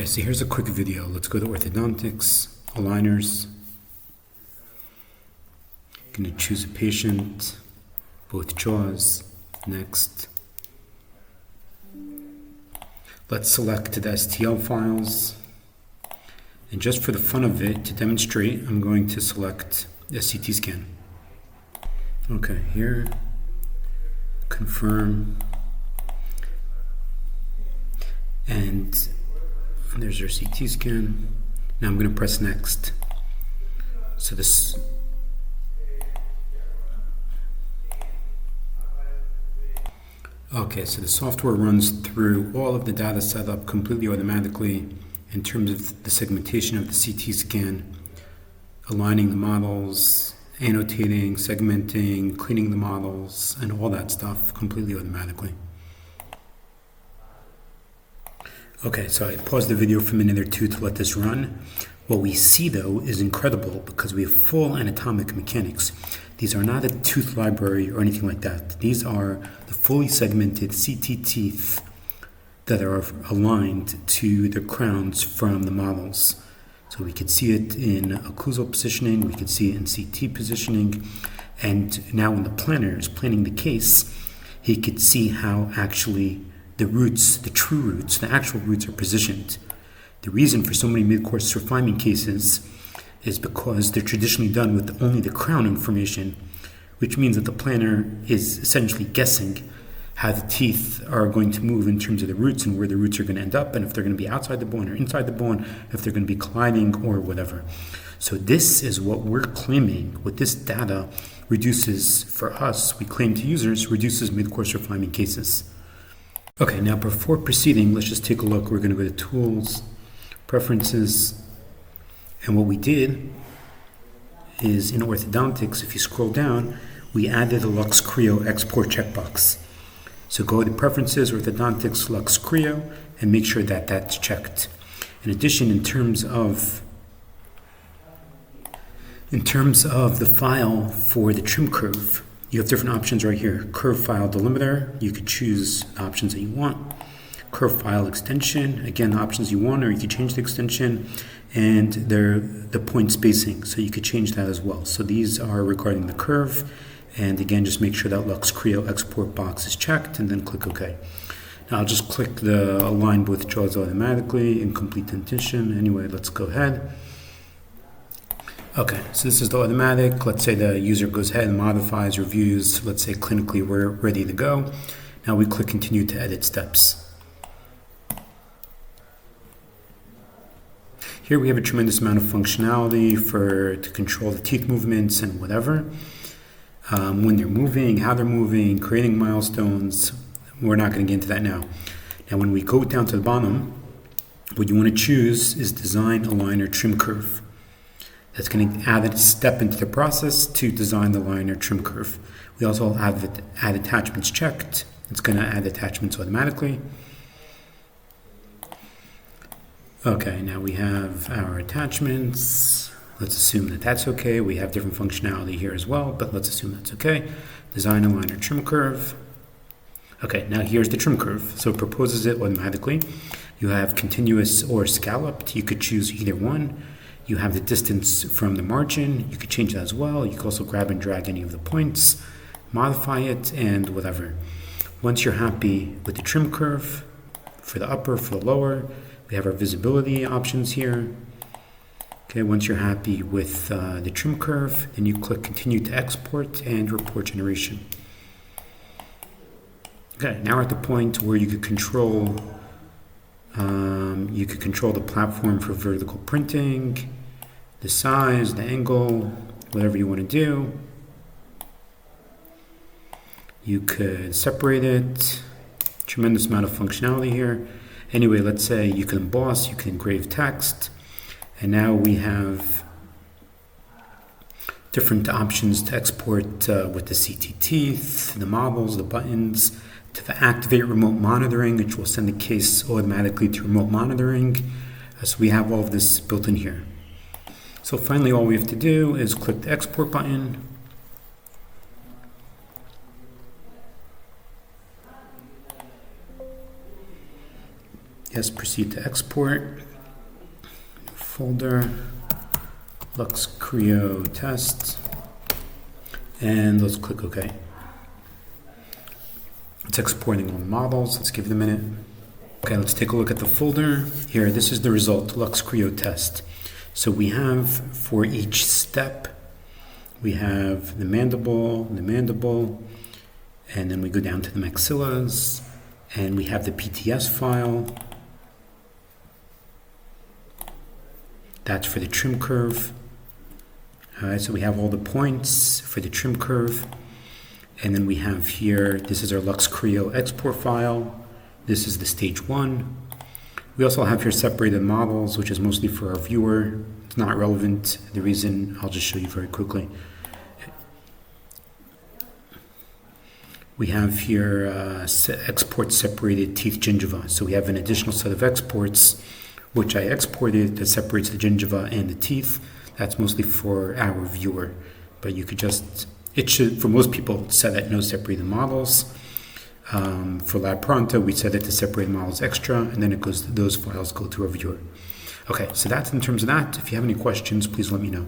Okay, so here's a quick video. Let's go to orthodontics, aligners. I'm going to choose a patient, both jaws. Next. Let's select the STL files. And just for the fun of it, to demonstrate, I'm going to select a CT scan. Okay, here, confirm. And there's our CT scan. Now I'm going to press next. So this. Okay, so the software runs through all of the data set up completely automatically in terms of the segmentation of the CT scan, aligning the models, annotating, segmenting, cleaning the models, and all that stuff completely automatically. Okay, so I paused the video for a minute or two to let this run. What we see though is incredible because we have full anatomic mechanics. These are not a tooth library or anything like that. These are the fully segmented CT teeth that are aligned to the crowns from the models. So we could see it in occlusal positioning, we could see it in CT positioning, and now when the planner is planning the case, he could see how actually the roots, the true roots, the actual roots are positioned. The reason for so many mid-course refinement cases is because they're traditionally done with only the crown information, which means that the planner is essentially guessing how the teeth are going to move in terms of the roots and where the roots are going to end up, and if they're going to be outside the bone or inside the bone, if they're going to be colliding or whatever. So this is what we're claiming, what this data reduces for us, we claim to users, reduces mid-course refinement cases. Okay, now before proceeding, let's just take a look. We're going to go to Tools, Preferences, and what we did is in orthodontics, if you scroll down, we added a luxcreo export checkbox. So go to Preferences, Orthodontics, luxcreo, and make sure that that's checked. In addition, in terms of the file for the trim curve, you have different options right here. Curve file delimiter, you could choose the options that you want. Curve file extension, again, the options you want, or you could change the extension, and the point spacing, so you could change that as well. So these are regarding the curve, and again, just make sure that luxcreo export box is checked, and then click OK. Now I'll just click the align both jaws automatically and complete dentition. Anyway, let's go ahead. Okay, so this is the automatic. Let's say the user goes ahead and modifies, reviews. Let's say clinically we're ready to go. Now we click continue to edit steps. Here we have a tremendous amount of functionality to control the teeth movements and whatever. When they're moving, how they're moving, creating milestones. We're not going to get into that now. Now when we go down to the bottom, what you want to choose is design, align, or trim curve. That's going to add a step into the process to design the line or trim curve. We also have add attachments checked. It's going to add attachments automatically. Okay, now we have our attachments. Let's assume that that's okay. We have different functionality here as well, but let's assume that's okay. Design, align, or trim curve. Okay, now here's the trim curve. So it proposes it automatically. You have continuous or scalloped. You could choose either one. You have the distance from the margin. You could change that as well. You could also grab and drag any of the points, modify it, and whatever. Once you're happy with the trim curve, for the upper, for the lower, we have our visibility options here. Okay, once you're happy with the trim curve, then you click continue to export and report generation. Okay, now we're at the point where you could control the platform for vertical printing, the size, the angle, whatever you want to do. You could separate it. Tremendous amount of functionality here. Anyway, let's say you can emboss, you can engrave text, and now we have different options to export with the CT teeth, the models, the buttons, to activate remote monitoring, which will send the case automatically to remote monitoring. So we have all of this built in here. So finally, all we have to do is click the export button. Yes, proceed to export. folder, luxcreo test, and let's click OK. It's exporting all the models. Let's give it a minute. Okay, let's take a look at the folder. Here, this is the result, luxcreo test. So we have, for each step, we have the mandible, and then we go down to the maxillas, and we have the PTS file. That's for the trim curve. All right, so we have all the points for the trim curve. And then we have here, this is our luxcreo export file. This is the stage 1. We also have here separated models, which is mostly for our viewer. It's not relevant. The reason, I'll just show you very quickly. We have here export separated teeth gingiva. So we have an additional set of exports, which I exported, that separates the gingiva and the teeth. That's mostly for our viewer. But you could just, it should, for most people, set at no separated models. For Lab Pronto, we set it to separate models extra, and then it goes, those files go to our viewer. Okay, so that's in terms of that. If you have any questions, please let me know.